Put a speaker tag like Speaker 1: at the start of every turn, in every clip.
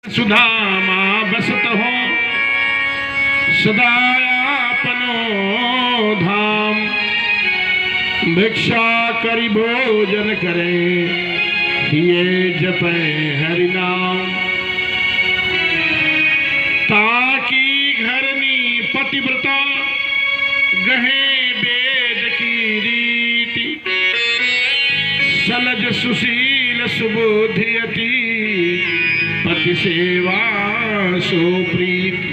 Speaker 1: सुधामा बसत हो सदायापनो धाम। भिक्षा करी भोजन करे दिए जपे हरि नाम। ताकि घरनी पतिव्रता गहे वेद की रीति। सलज सुशील सुबुद्धियति पति सेवा सो प्रीति।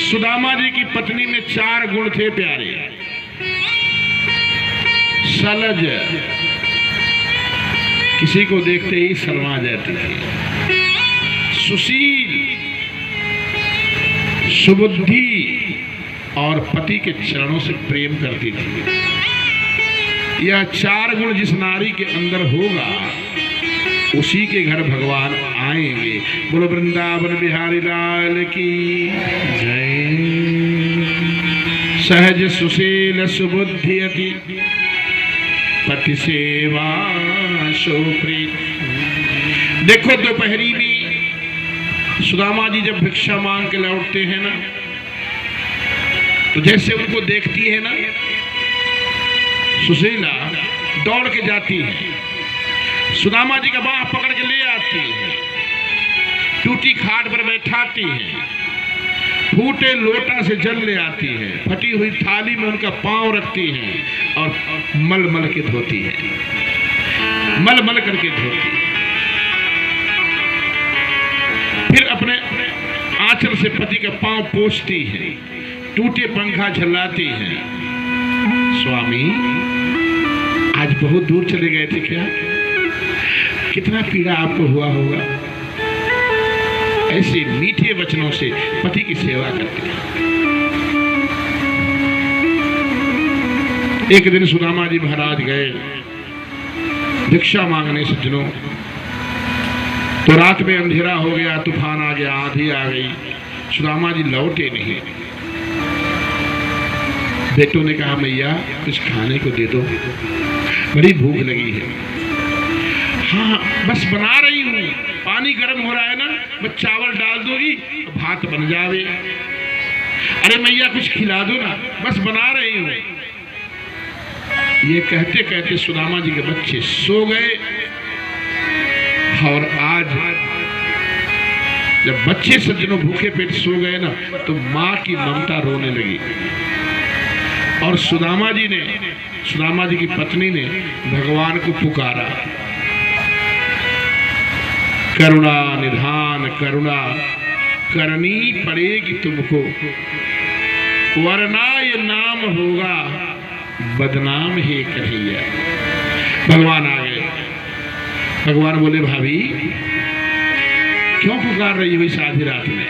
Speaker 1: सुदामा जी की पत्नी में 4 गुण थे प्यारे। सलज, किसी को देखते ही शर्मा जाती थी। सुशील, सुबुद्धि और पति के चरणों से प्रेम करती थी। यह 4 गुण जिस नारी के अंदर होगा उसी के घर भगवान आएंगे। बोलो वृंदावन बिहारी लाल की जय। सहज सुशील सुबुद्धियति पति सेवा सो प्रीत। देखो दोपहरी में सुदामा जी जब भिक्षा मांग के लौटते हैं ना, तो जैसे उनको देखती है ना सुशीला, दौड़ के जाती है, सुदामा जी का बाह पकड़ के ले आती है, टूटी खाट पर बैठाती है, फूटे लोटा से जल ले आती है, फटी हुई थाली में उनका पांव रखती है और मल मल के धोती है, मल मल करके धोती है। फिर अपने आंचल से पति का पांव पोंछती है, टूटे पंखा झल्लाती है। स्वामी आज बहुत दूर चले गए थे क्या? कितना पीड़ा आपको हुआ होगा। ऐसे मीठे वचनों से पति की सेवा करते हैं। एक दिन सुदामा जी महाराज गए भिक्षा मांगने सज्जनों। तो रात में अंधेरा हो गया, तूफान आ गया, आंधी आ गई, सुदामा जी लौटे नहीं। बेटों ने कहा मैया कुछ खाने को दे दो, बड़ी भूख लगी है। हाँ बस बना रही हूँ, पानी गर्म हो रहा है ना, मैं चावल डाल दूंगी भात बन जावे। अरे मैया कुछ खिला दो ना, बस बना रही हूँ। ये कहते कहते सुदामा जी के बच्चे सो गए। और आज जब बच्चे सज्जनों भूखे पेट सो गए ना, तो माँ की ममता रोने लगी। और सुदामा जी की पत्नी ने भगवान को पुकारा, करुणा निधान करुणा करनी पड़ेगी तुमको, वरना ये नाम होगा बदनाम है कन्हैया। भगवान आ गए। भगवान बोले भाभी क्यों पुकार रही हुई आधी रात में?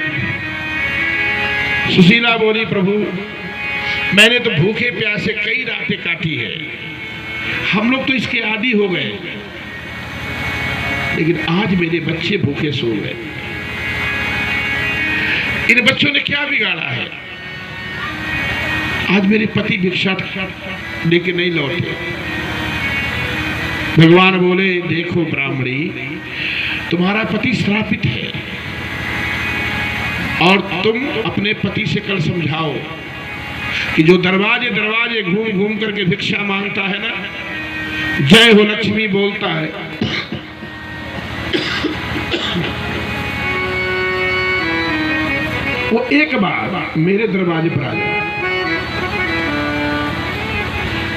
Speaker 1: सुशीला बोली प्रभु मैंने तो भूखे प्यासे कई रातें काटी है, हम लोग तो इसके आदी हो गए, लेकिन आज मेरे बच्चे भूखे सो गए। इन बच्चों ने क्या बिगाड़ा है? आज मेरे पति भिक्षा लेके नहीं लौटे। भगवान बोले देखो ब्राह्मणी, तुम्हारा पति श्रापित है और तुम अपने पति से कल समझाओ कि जो दरवाजे दरवाजे घूम घूम करके भिक्षा मांगता है ना, जय हो लक्ष्मी बोलता है, वो एक बार मेरे दरवाजे पर आ जाए।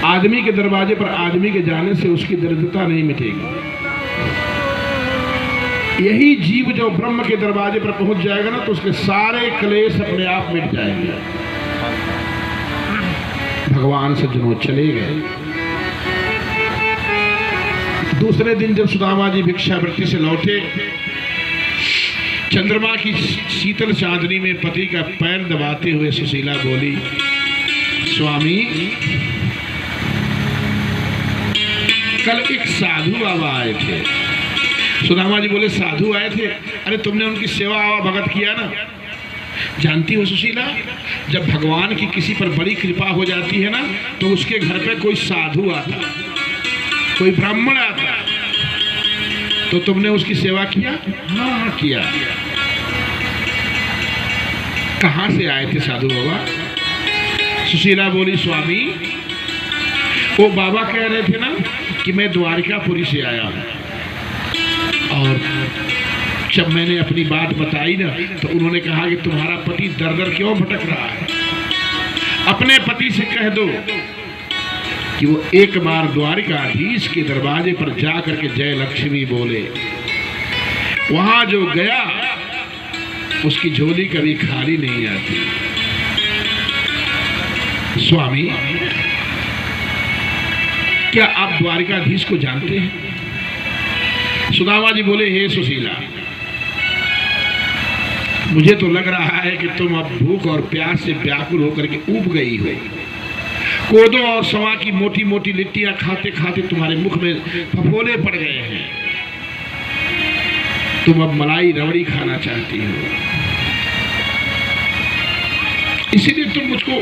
Speaker 1: आदमी के दरवाजे पर आदमी के जाने से उसकी दरिद्रता नहीं मिटेगी। यही जीव जो ब्रह्म के दरवाजे पर पहुंच जाएगा ना, तो उसके सारे क्लेश अपने आप मिट जाएंगे। भगवान सज्जनों चले गए। दूसरे दिन जब सुदामा जी भिक्षावृत्ति से लौटे, चंद्रमा की शीतल चांदनी में पति का पैर दबाते हुए सुशीला बोली, स्वामी कल एक साधु बाबा आए थे। सुदामा जी बोले साधु आए थे? अरे तुमने उनकी सेवा आवा भगत किया ना। जानती हो सुशीला, जब भगवान की किसी पर बड़ी कृपा हो जाती है ना, तो उसके घर पे कोई साधु आता, कोई ब्राह्मण आता, तो तुमने उसकी सेवा किया? हाँ किया। कहाँ से आए थे साधु बाबा? सुशीला बोली, स्वामी वो बाबा कह रहे थे ना कि मैं द्वारिकापुरी से आया हूँ, और जब मैंने अपनी बात बताई ना तो उन्होंने कहा कि तुम्हारा पति दर दर क्यों भटक रहा है, अपने पति से कह दो कि वो एक बार द्वारिकाधीश के दरवाजे पर जा करके जय लक्ष्मी बोले। वहां जो गया उसकी झोली कभी खाली नहीं आती। स्वामी, क्या आप द्वारिकाधीश को जानते हैं? सुदामा जी बोले, हे सुशीला, मुझे तो लग रहा है कि तुम अब भूख और प्यास से व्याकुल होकर के ऊब गई हो। कोदो और सवा की मोटी मोटी लिट्टियां खाते खाते तुम्हारे मुख में फफोले पड़ गए हैं। तुम अब मलाई रबड़ी खाना चाहती हो, इसीलिए तुम मुझको